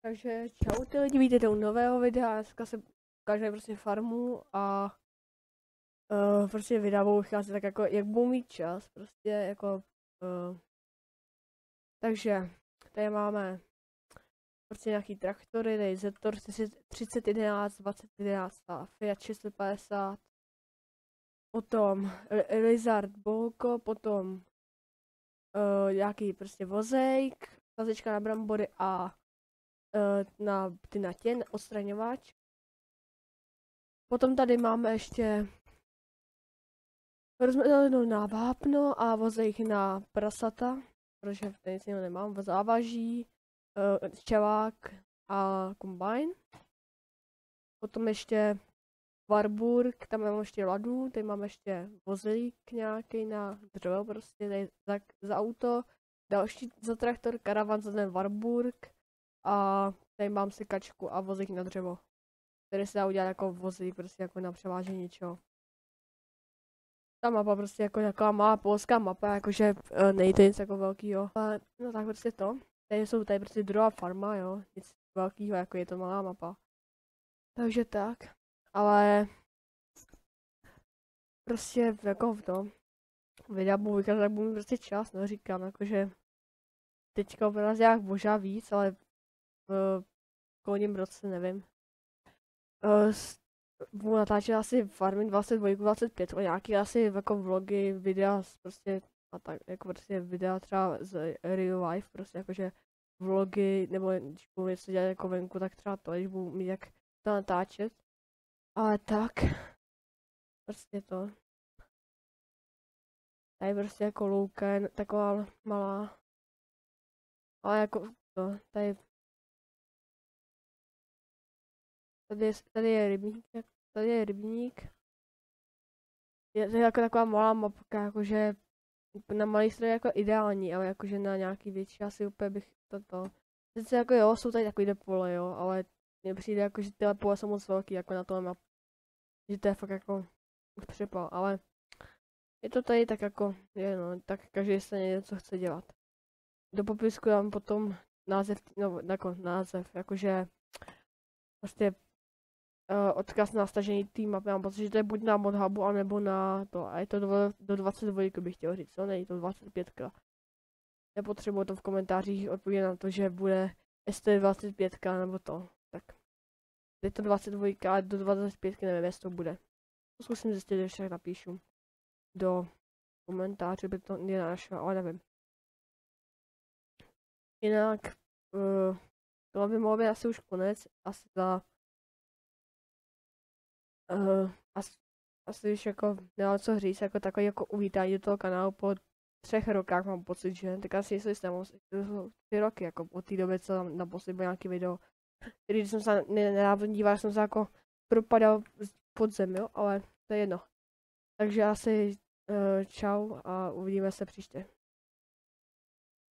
Takže čau ty lidi, vítejte u nového videa, dneska se ukáže prostě farmu a prostě videa budou vycházet tak jako, jak budu mít čas, prostě jako, takže tady máme prostě nějaký traktory, tady Zetor 3011, 2011 a Fiat 650, potom Lizard Bolko, potom nějaký prostě vozejk, tazička na brambory a na těn, odstraňovač. Potom tady máme ještě rozmetanou na vápno a vozejk na prasata, protože v nic jiného nemám, závaží, čelák a kombajn. Potom ještě Warburg, tam mám ještě ladu, tady mám ještě vozejk nějaký na dřevo, prostě tady za auto, další za traktor, karavan za ten Warburg a tady mám sekačku a vozík na dřevo, který se dá udělat jako vozík, prostě jako na převážení něčeho. Ta mapa prostě jako taková malá polská mapa, jakože nejde nic jako velkýho. No tak prostě to. Tady prostě druhá farma, jo, nic velkýho, jako je to malá mapa. Takže tak, ale prostě jako v tom videa budu vykázat, tak budu mít prostě čas, no říkám, jakože teďka nás nějak možná víc, ale v kolním roce nevím. Budu natáčet asi Farming 22, 25, nějaký asi jako vlogy, videa prostě a tak, jako prostě videa třeba z real life, prostě jakože vlogy, nebo když budu něco dělat jako venku, tak třeba to, když budu mít jak to natáčet. Ale tak, prostě to. Tady prostě jako louka je taková malá. Ale jako to, tady je rybník, tady je rybník. Je to jako taková malá mapka, jakože na malý stroj jako ideální, ale jakože na nějaký větší asi úplně bych to. Sice jako jo, jsou tady takovýhle pole, jo, ale mně přijde jako, že tyhle pole jsou moc velký, jako na tom že to je fakt jako přepal, ale je to tady tak jako, je no, tak každý se něco chce dělat. Do popisku dám potom název, no jako název, jakože prostě odkaz na stažení té mapy, mám pocit, že to je buď na ModHubu, anebo na to, a je to do 22 bych chtěl říct, no není to 25. Nepotřebuji to v komentářích odpovědět na to, že bude ST25 nebo to, tak je to 22 a do 25 nevím, jestli to bude. To zkusím zjistit, že však napíšu do komentářů, by to nenašel, ale nevím. Jinak, tohle by mohlo být asi už konec, asi za asi už jako nemám co říct, jako takový jako uvítání do toho kanálu po 3 rokách mám pocit, že tak asi jestli jste to jsou 3 roky, jako od té doby, co tam naposledy byl nějaký video, když jsem se nedávno díval, jsem se jako propadal pod zem, jo, ale to je jedno. Takže asi čau a uvidíme se příště.